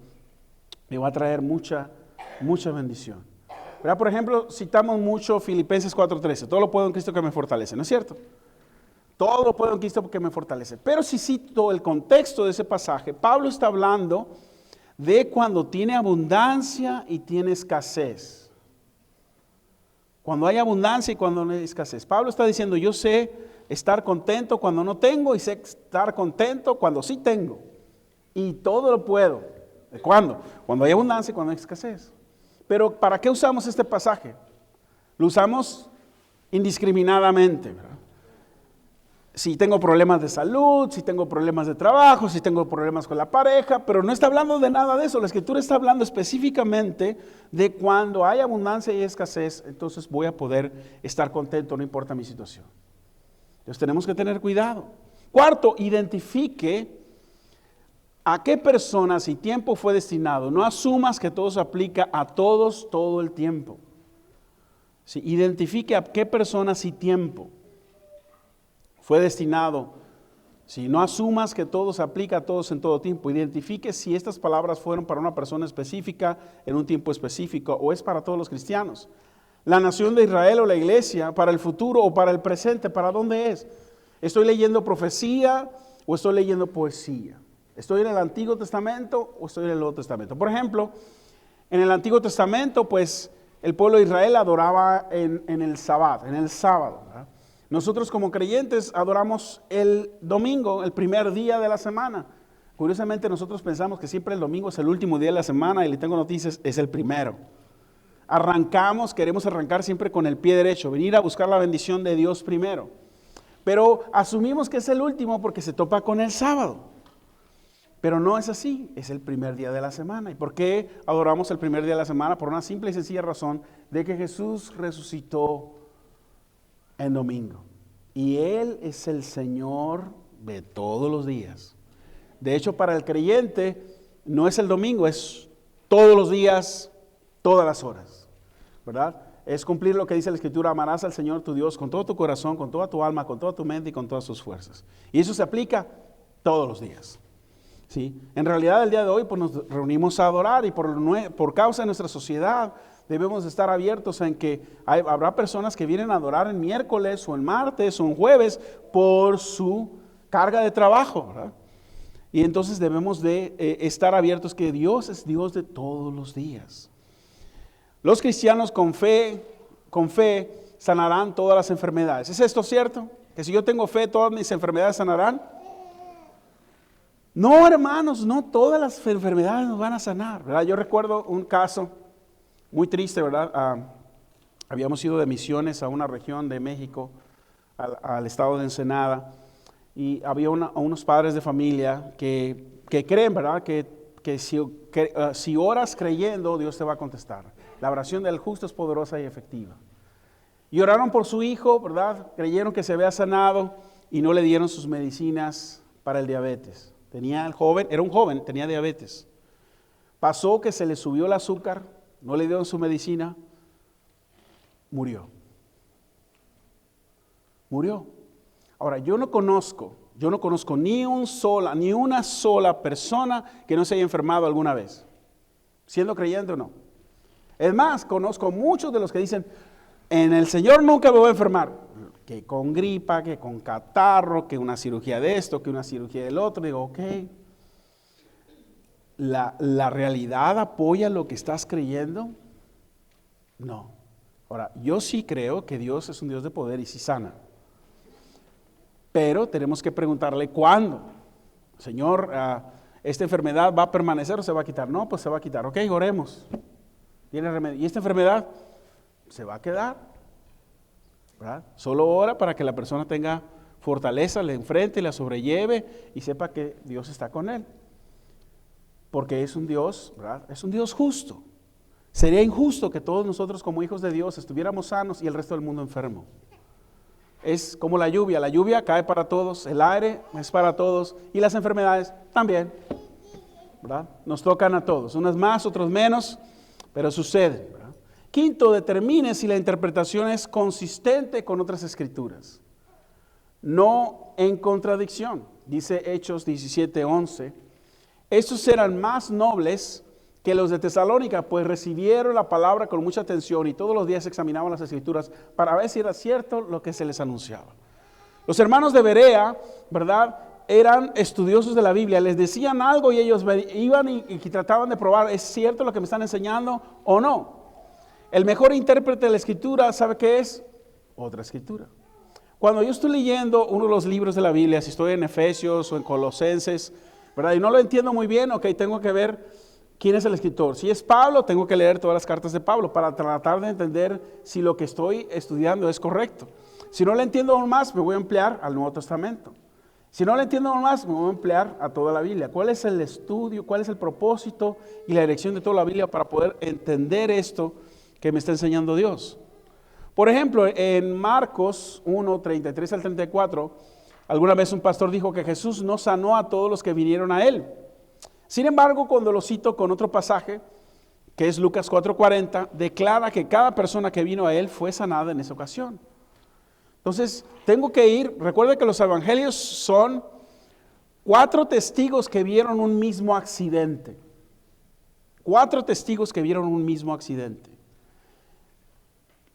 Me va a traer mucha bendición. ¿Verdad? Por ejemplo, citamos mucho Filipenses 4:13. Todo lo puedo en Cristo que me fortalece, ¿no es cierto? Todo lo puedo en Cristo que me fortalece. Pero si cito el contexto de ese pasaje, Pablo está hablando de cuando tiene abundancia y tiene escasez. Cuando hay abundancia y cuando no hay escasez. Pablo está diciendo, yo sé estar contento cuando no tengo y sé estar contento cuando sí tengo. Y todo lo puedo. ¿De cuándo? Cuando hay abundancia y cuando hay escasez. Pero ¿para qué usamos este pasaje? Lo usamos indiscriminadamente, ¿verdad? Si tengo problemas de salud, si tengo problemas de trabajo, si tengo problemas con la pareja, pero no está hablando de nada de eso. La Escritura está hablando específicamente de cuando hay abundancia y escasez, entonces voy a poder estar contento, no importa mi situación. Entonces tenemos que tener cuidado. Cuarto, identifique a qué personas y tiempo fue destinado. No asumas que todo se aplica a todos todo el tiempo. Sí, identifique a qué personas y tiempo fue destinado. Si no asumas que todo se aplica a todos en todo tiempo, identifique si estas palabras fueron para una persona específica en un tiempo específico o es para todos los cristianos. La nación de Israel o la iglesia, para el futuro o para el presente, ¿para dónde es? Estoy leyendo profecía o estoy leyendo poesía? ¿Estoy en el Antiguo Testamento o estoy en el Nuevo Testamento? Por ejemplo, en el Antiguo Testamento, pues el pueblo de Israel adoraba en el sábado, ¿verdad? Nosotros como creyentes adoramos el domingo, el primer día de la semana. Curiosamente nosotros pensamos que siempre el domingo es el último día de la semana y le tengo noticias, es el primero. Queremos arrancar siempre con el pie derecho, venir a buscar la bendición de Dios primero. Pero asumimos que es el último porque se topa con el sábado. Pero no es así, es el primer día de la semana. ¿Y por qué adoramos el primer día de la semana? Por una simple y sencilla razón de que Jesús resucitó en domingo. Y Él es el Señor de todos los días. De hecho, para el creyente no es el domingo, es todos los días, todas las horas, ¿verdad? Es cumplir lo que dice la Escritura: amarás al Señor tu Dios con todo tu corazón, con toda tu alma, con toda tu mente y con todas tus fuerzas. Y eso se aplica todos los días. ¿Sí? En realidad el día de hoy pues nos reunimos a adorar y por causa de nuestra sociedad debemos estar abiertos en que habrá personas que vienen a adorar en miércoles o en martes o en jueves por su carga de trabajo, ¿verdad? Y entonces debemos de estar abiertos que Dios es Dios de todos los días. Los cristianos con fe sanarán todas las enfermedades. ¿Es esto cierto? Que si yo tengo fe, todas mis enfermedades sanarán. No, hermanos, no todas las enfermedades nos van a sanar, ¿verdad? Yo recuerdo un caso muy triste, ¿verdad? Habíamos ido de misiones a una región de México, al estado de Ensenada, y había unos padres de familia que creen, ¿verdad? Que si oras creyendo, Dios te va a contestar. La oración del justo es poderosa y efectiva. Y oraron por su hijo, ¿verdad? Creyeron que se había sanado y no le dieron sus medicinas para el diabetes. Era un joven, tenía diabetes. Pasó que se le subió el azúcar, no le dieron su medicina, murió. Ahora, yo no conozco ni una sola persona que no se haya enfermado alguna vez, siendo creyente o no. Es más, conozco muchos de los que dicen: en el Señor nunca me voy a enfermar. Que con gripa, que con catarro, que una cirugía de esto, que una cirugía del otro. Digo, ok. ¿La realidad apoya lo que estás creyendo? No. Ahora, yo sí creo que Dios es un Dios de poder y sí sana. Pero tenemos que preguntarle cuándo. Señor, ¿esta enfermedad va a permanecer o se va a quitar? No, pues se va a quitar. Ok, oremos. ¿Tiene remedio? ¿Y esta enfermedad se va a quedar? ¿Verdad? Solo ora para que la persona tenga fortaleza, le enfrente, la sobrelleve y sepa que Dios está con él. Porque es un Dios, ¿verdad? Es un Dios justo. Sería injusto que todos nosotros como hijos de Dios estuviéramos sanos y el resto del mundo enfermo. Es como la lluvia cae para todos, el aire es para todos y las enfermedades también, ¿verdad? Nos tocan a todos, unas más, otros menos, pero sucede, ¿verdad? Quinto, determine si la interpretación es consistente con otras escrituras, no en contradicción. Dice Hechos 17:11, estos eran más nobles que los de Tesalónica, pues recibieron la palabra con mucha atención y todos los días examinaban las escrituras para ver si era cierto lo que se les anunciaba. Los hermanos de Berea, ¿verdad?, eran estudiosos de la Biblia, les decían algo y ellos iban y trataban de probar, ¿es cierto lo que me están enseñando o no? El mejor intérprete de la escritura, ¿sabe qué es? Otra escritura. Cuando yo estoy leyendo uno de los libros de la Biblia, si estoy en Efesios o en Colosenses, ¿verdad?, y no lo entiendo muy bien, ok, tengo que ver quién es el escritor. Si es Pablo, tengo que leer todas las cartas de Pablo para tratar de entender si lo que estoy estudiando es correcto. Si no lo entiendo aún más, me voy a emplear al Nuevo Testamento. Si no lo entiendo aún más, me voy a emplear a toda la Biblia. ¿Cuál es el estudio, cuál es el propósito y la dirección de toda la Biblia para poder entender esto que me está enseñando Dios? Por ejemplo, en Marcos 1, 33 al 34, alguna vez un pastor dijo que Jesús no sanó a todos los que vinieron a Él. Sin embargo, cuando lo cito con otro pasaje, que es Lucas 4:40, declara que cada persona que vino a Él fue sanada en esa ocasión. Entonces, tengo que ir, recuerde que los evangelios son 4 testigos que vieron un mismo accidente. 4 testigos que vieron un mismo accidente.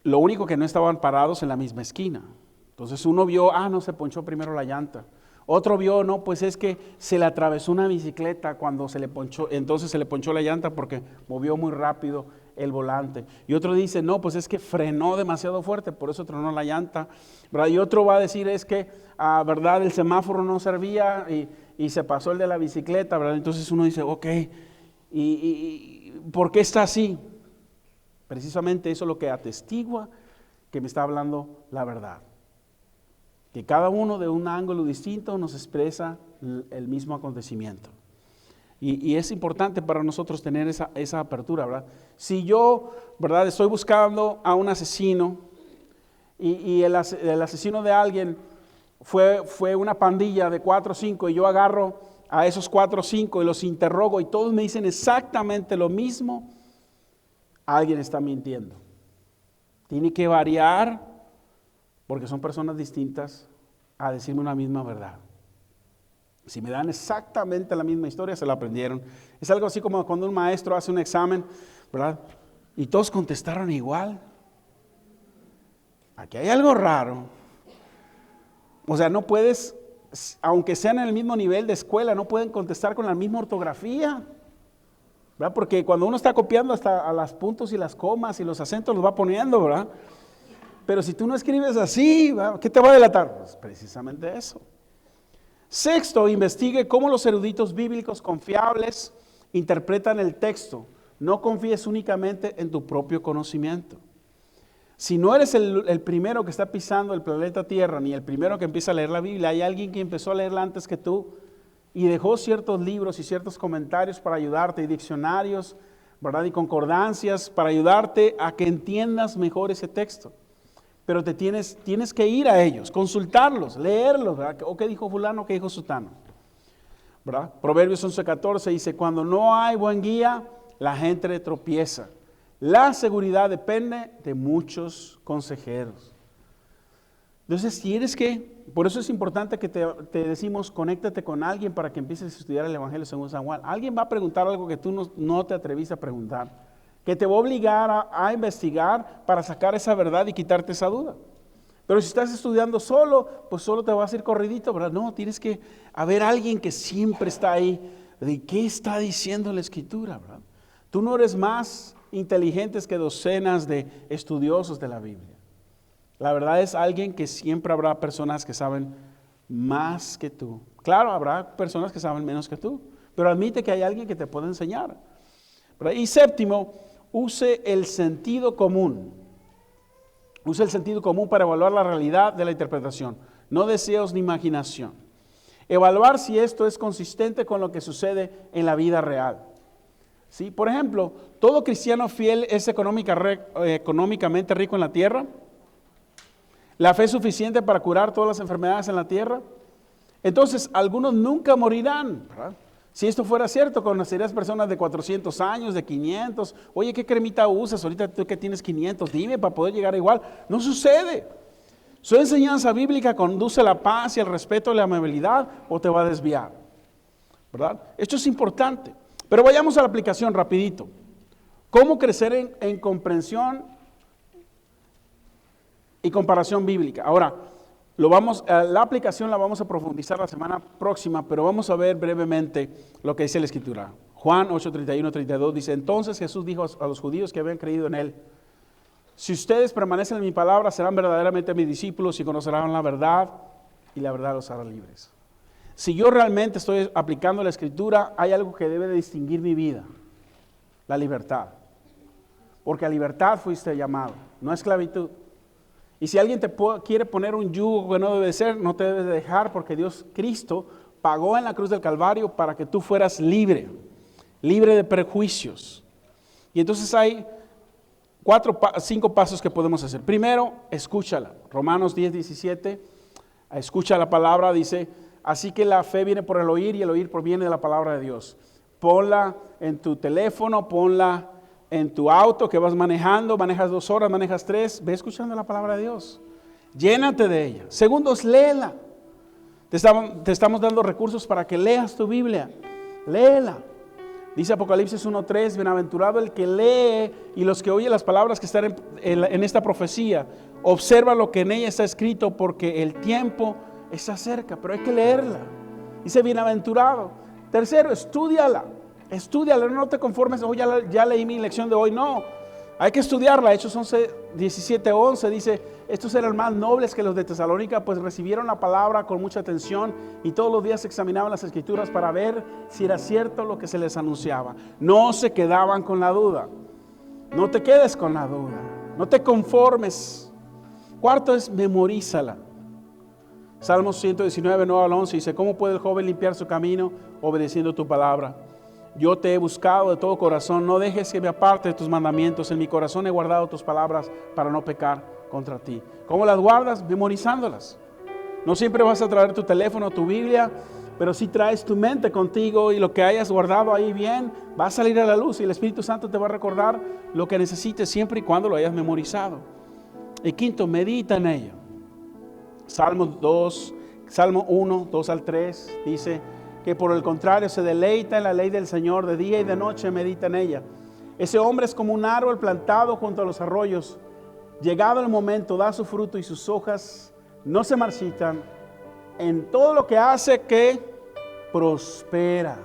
Lo único que no estaban parados en la misma esquina. Entonces uno vio, no se ponchó primero la llanta. Otro vio, no, pues es que se le atravesó una bicicleta cuando se le ponchó, entonces se le ponchó la llanta porque movió muy rápido el volante. Y otro dice, no, pues es que frenó demasiado fuerte, por eso tronó la llanta, ¿verdad? Y otro va a decir, es que, ¿verdad? El semáforo no servía y se pasó el de la bicicleta, ¿verdad? Entonces uno dice, ok, ¿y por qué está así? Precisamente eso es lo que atestigua que me está hablando la verdad. Que cada uno de un ángulo distinto nos expresa el mismo acontecimiento. Y es importante para nosotros tener esa apertura, ¿verdad? Si yo, ¿verdad? Estoy buscando a un asesino y el asesino de alguien fue una pandilla de 4 o 5 y yo agarro a esos 4 o 5 y los interrogo y todos me dicen exactamente lo mismo, alguien está mintiendo. Tiene que variar porque son personas distintas a decirme una misma verdad. Si me dan exactamente la misma historia, se la aprendieron. Es algo así como cuando un maestro hace un examen, ¿verdad? Y todos contestaron igual. Aquí hay algo raro. O sea, no puedes, aunque sean en el mismo nivel de escuela, no pueden contestar con la misma ortografía, ¿verdad? Porque cuando uno está copiando hasta a las puntos y las comas y los acentos los va poniendo, ¿verdad? Pero si tú no escribes así, ¿qué te va a delatar? Pues precisamente eso. Sexto, investigue cómo los eruditos bíblicos confiables interpretan el texto. No confíes únicamente en tu propio conocimiento. Si no eres el primero que está pisando el planeta Tierra, ni el primero que empieza a leer la Biblia, hay alguien que empezó a leerla antes que tú y dejó ciertos libros y ciertos comentarios para ayudarte, y diccionarios, ¿verdad? Y concordancias para ayudarte a que entiendas mejor ese texto. Pero tienes que ir a ellos, consultarlos, leerlos, ¿verdad? ¿O qué dijo fulano, qué dijo sutano? ¿Verdad? Proverbios 11:14 dice, cuando no hay buen guía, la gente tropieza. La seguridad depende de muchos consejeros. Entonces por eso es importante que te decimos, conéctate con alguien para que empieces a estudiar el Evangelio según San Juan. Alguien va a preguntar algo que tú no te atreviste a preguntar, que te va a obligar a investigar para sacar esa verdad y quitarte esa duda. Pero si estás estudiando solo, pues solo te vas a ir corridito, ¿verdad? No, tienes que haber alguien que siempre está ahí. ¿De qué está diciendo la Escritura, verdad? Tú no eres más inteligente que docenas de estudiosos de la Biblia. La verdad es alguien que siempre habrá personas que saben más que tú. Claro, habrá personas que saben menos que tú, pero admite que hay alguien que te puede enseñar, ¿verdad? Y séptimo, use el sentido común. Use el sentido común para evaluar la realidad de la interpretación, no deseos ni imaginación. Evaluar si esto es consistente con lo que sucede en la vida real. ¿Sí? Por ejemplo, ¿todo cristiano fiel es económicamente rico en la tierra? ¿La fe es suficiente para curar todas las enfermedades en la tierra? Entonces, algunos nunca morirán, ¿verdad? Si esto fuera cierto, conocerías personas de 400 años, de 500. Oye, ¿qué cremita usas? Ahorita tú que tienes 500, dime para poder llegar igual. No sucede. ¿Su enseñanza bíblica conduce a la paz y el respeto y la amabilidad o te va a desviar? ¿Verdad? Esto es importante. Pero vayamos a la aplicación rapidito. ¿Cómo crecer en comprensión y comparación bíblica? Ahora, la aplicación la vamos a profundizar la semana próxima, pero vamos a ver brevemente lo que dice la Escritura. Juan 8:31-32 dice, entonces Jesús dijo a los judíos que habían creído en Él, si ustedes permanecen en mi palabra, serán verdaderamente mis discípulos y conocerán la verdad, y la verdad los hará libres. Si yo realmente estoy aplicando la Escritura, hay algo que debe de distinguir mi vida, la libertad. Porque a libertad fuiste llamado, no a esclavitud. Y si alguien te quiere poner un yugo que no debe ser, no te debes dejar, porque Dios, Cristo, pagó en la cruz del Calvario para que tú fueras libre de prejuicios. Y entonces hay 5 pasos que podemos hacer. Primero, escúchala. Romanos 10:17, escucha la palabra, dice, así que la fe viene por el oír y el oír proviene de la palabra de Dios. Ponla en tu teléfono, ponla en tu auto que vas manejando, manejas 2 horas, manejas 3, ve escuchando la palabra de Dios. Llénate de ella. Segundo, léela. Te estamos dando recursos para que leas tu Biblia. Léela. Dice Apocalipsis 1:3, bienaventurado el que lee y los que oyen las palabras que están en esta profecía. Observa lo que en ella está escrito porque el tiempo está cerca, pero hay que leerla. Dice bienaventurado. Tercero, estudiala, no te conformes, oh, ya leí mi lección de hoy, no, hay que estudiarla. Hechos 17:11 dice, estos eran más nobles que los de Tesalónica, pues recibieron la palabra con mucha atención y todos los días examinaban las escrituras para ver si era cierto lo que se les anunciaba. No se quedaban con la duda. No te quedes con la duda, no te conformes. Cuarto es memorízala. Salmos 119, 9 al 11 dice, ¿cómo puede el joven limpiar su camino obedeciendo tu palabra? Yo te he buscado de todo corazón, no dejes que me aparte de tus mandamientos. En mi corazón he guardado tus palabras para no pecar contra ti. ¿Cómo las guardas? Memorizándolas. No siempre vas a traer tu teléfono, tu Biblia, pero si traes tu mente contigo y lo que hayas guardado ahí bien, va a salir a la luz y el Espíritu Santo te va a recordar lo que necesites siempre y cuando lo hayas memorizado. Y quinto, medita en ello. Salmo 1, 2 al 3 dice que por el contrario se deleita en la ley del Señor, de día y de noche medita en ella. Ese hombre es como un árbol plantado junto a los arroyos. Llegado el momento, da su fruto y sus hojas no se marchitan. En todo lo que hace, que prospera.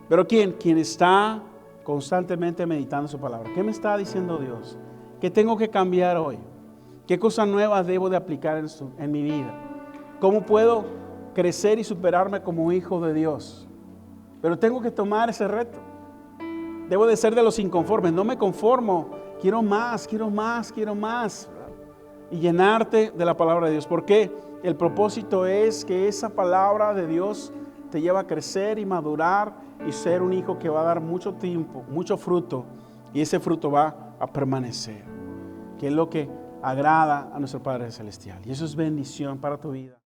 Pero ¿quién? Quien está constantemente meditando su palabra. ¿Qué me está diciendo Dios? ¿Qué tengo que cambiar hoy? ¿Qué cosas nuevas debo de aplicar en mi vida? ¿Cómo puedo crecer y superarme como hijo de Dios? Pero tengo que tomar ese reto. Debo de ser de los inconformes. No me conformo. Quiero más. Y llenarte de la palabra de Dios. ¿Por qué? El propósito es que esa palabra de Dios te lleva a crecer y madurar y ser un hijo que va a dar mucho tiempo, mucho fruto. Y ese fruto va a permanecer. Que es lo que agrada a nuestro Padre Celestial. Y eso es bendición para tu vida.